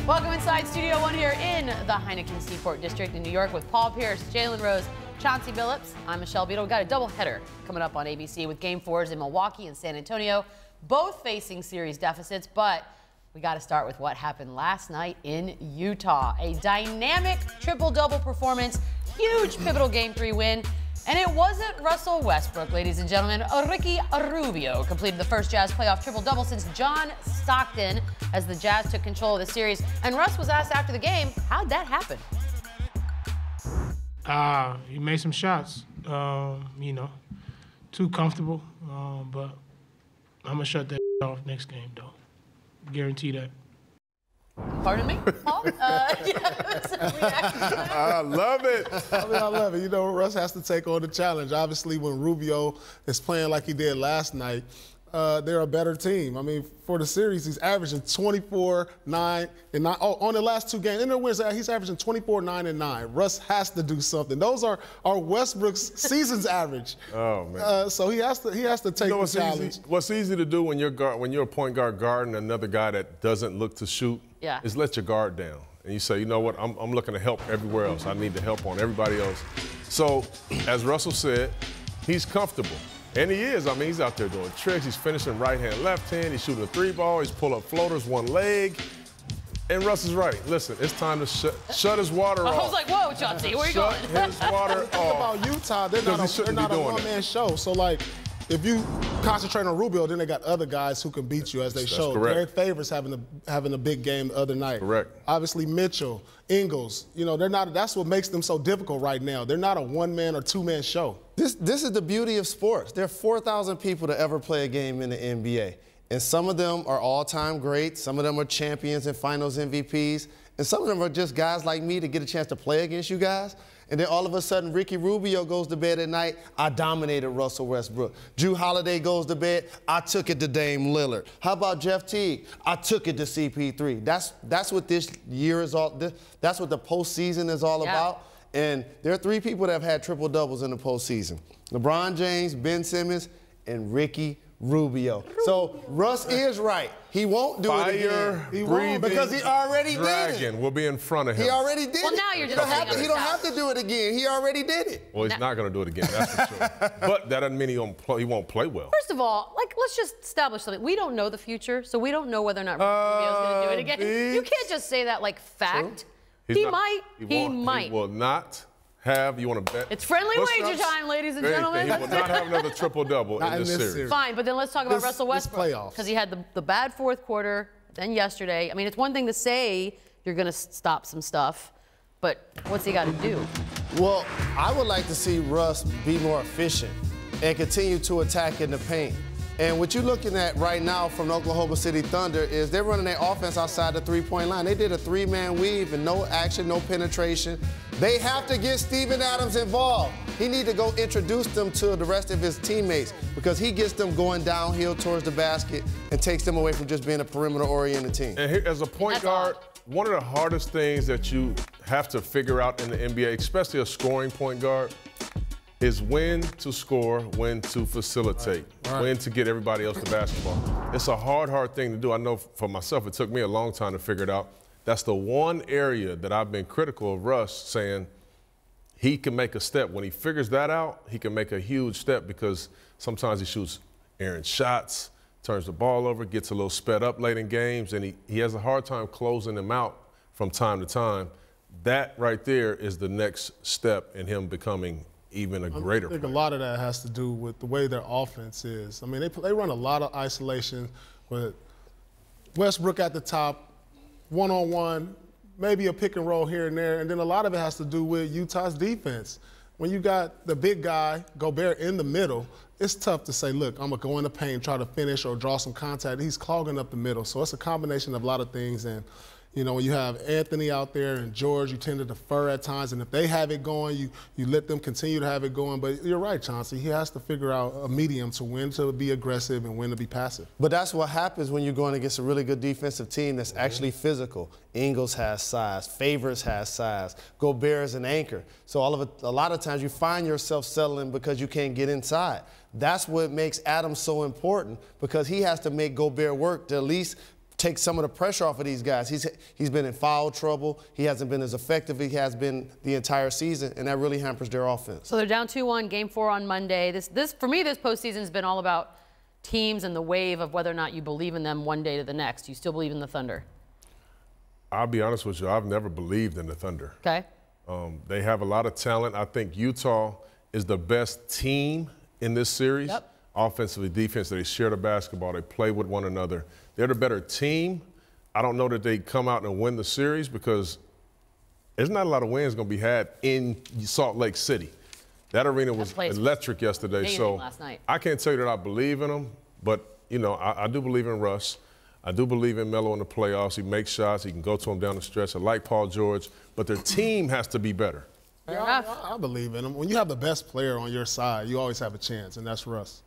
Welcome inside Studio One here in the Heineken Seaport District in New York with Paul Pierce, Jalen Rose, Chauncey Billups. I'm Michelle Beadle. We've got a doubleheader coming up on ABC with Game 4s in Milwaukee and San Antonio, both facing series deficits, but we got to start with what happened last night in Utah. A dynamic triple-double performance, huge pivotal Game 3 win. And it wasn't Russell Westbrook, ladies and gentlemen. Ricky Rubio completed the first Jazz playoff triple-double since John Stockton as the Jazz took control of the series. And Russ was asked after the game, how'd that happen? He made some shots, too comfortable. But I'm going to shut that off next game, though. Guarantee that. Pardon me, Paul? I love it. I love it. You know, Russ has to take on the challenge. Obviously, when Rubio is playing like he did last night, they're a better team. I mean, for the series, he's averaging 24, 9, and 9. Oh, on the last two games, in the wins, he's averaging 24, 9, and 9. Russ has to do something. Those are Westbrook's season's average. Oh man. So he has to take the challenge. What's easy to do when you're a point guard guarding another guy that doesn't look to shoot is let your guard down. And you say, you know what, I'm looking to help everywhere else. I need to help on everybody else. So, as Russell said, he's comfortable. And he is. I mean, he's out there doing tricks. He's finishing right hand, left hand. He's shooting a three ball. He's pulling up floaters, one leg. And Russ is right. Listen, it's time to shut his water off. I was like, whoa, Chauncey, where are you going? Shut his water off. About Utah, they're not a one-man show. So, like, if you concentrate on Rubio, then they got other guys who can beat you, as they showed. Derek Favors having a big game the other night. Correct. Obviously, Mitchell, Ingles, they're not. That's what makes them so difficult right now. They're not a one-man or two-man show. This is the beauty of sports. There are 4,000 people to ever play a game in the NBA. And some of them are all-time greats. Some of them are champions and finals MVPs. And some of them are just guys like me to get a chance to play against you guys. And then all of a sudden, Ricky Rubio goes to bed at night, I dominated Russell Westbrook. Drew Holiday goes to bed, I took it to Dame Lillard. How about Jeff Teague? I took it to CP3. That's what this year is all, that's what the postseason is all about. And there are three people that have had triple doubles in the postseason. LeBron James, Ben Simmons, and Ricky Rubio. So Russ is right. He won't do it again. He won't, because he already did it. Will be in front of him. He already did it. Well, now you're just he don't have to do it again. He already did it. Well, he's not going to do it again, that's for sure. But that doesn't mean he won't play well. First of all, let's just establish something. We don't know the future, so we don't know whether or not Rubio's going to do it again. You can't just say that like fact. He might. He will not have, you want to bet? It's friendly wager time, ladies and gentlemen. He will not have another triple-double in this series. Fine, but then let's talk about Russell Westbrook. Because he had the bad fourth quarter, then yesterday. I mean, it's one thing to say you're going to stop some stuff, but what's he got to do? Well, I would like to see Russ be more efficient and continue to attack in the paint. And what you're looking at right now from the Oklahoma City Thunder is they're running their offense outside the three-point line. They did a three-man weave and no action, no penetration. They have to get Steven Adams involved. He needs to go introduce them to the rest of his teammates because he gets them going downhill towards the basket and takes them away from just being a perimeter-oriented team. And here, as a point guard, one of the hardest things that you have to figure out in the NBA, especially a scoring point guard, is when to score, when to facilitate, when to get everybody else to basketball. It's a hard thing to do. I know for myself, it took me a long time to figure it out. That's the one area that I've been critical of Russ, saying he can make a step. When he figures that out, he can make a huge step because sometimes he shoots errant shots, turns the ball over, gets a little sped up late in games, and he has a hard time closing them out from time to time. That right there is the next step in him becoming even a greater player. I think a lot of that has to do with the way their offense is. I mean, they run a lot of isolation with Westbrook at the top, one-on-one, maybe a pick and roll here and there, and then a lot of it has to do with Utah's defense. When you got the big guy, Gobert, in the middle, it's tough to say, look, I'm going to go in the paint, try to finish or draw some contact. He's clogging up the middle. So it's a combination of a lot of things. And when you have Anthony out there and George, you tend to defer at times. And if they have it going, you let them continue to have it going. But you're right, Chauncey. He has to figure out a medium to when to be aggressive and when to be passive. But that's what happens when you're going against a really good defensive team that's actually physical. Ingles has size. Favors has size. Gobert is an anchor. So a lot of times you find yourself settling because you can't get inside. That's what makes Adams so important because he has to make Gobert work to at least take some of the pressure off of these guys. He's been in foul trouble. He hasn't been as effective as he has been the entire season, and that really hampers their offense. So they're down 2-1, Game 4 on Monday. This for me, this postseason has been all about teams and the wave of whether or not you believe in them one day to the next. You still believe in the Thunder? I'll be honest with you. I've never believed in the Thunder. Okay. They have a lot of talent. I think Utah is the best team in this series. Yep. Offensively, defensively, they share the basketball. They play with one another. They're the better team. I don't know that they come out and win the series because there's not a lot of wins going to be had in Salt Lake City. That arena was electric yesterday. So last night. I can't tell you that I believe in them, but, you know, I do believe in Russ. I do believe in Melo in the playoffs. He makes shots. He can go to them down the stretch. I like Paul George, but their team has to be better. Yeah, I believe in them. When you have the best player on your side, you always have a chance, and that's Russ.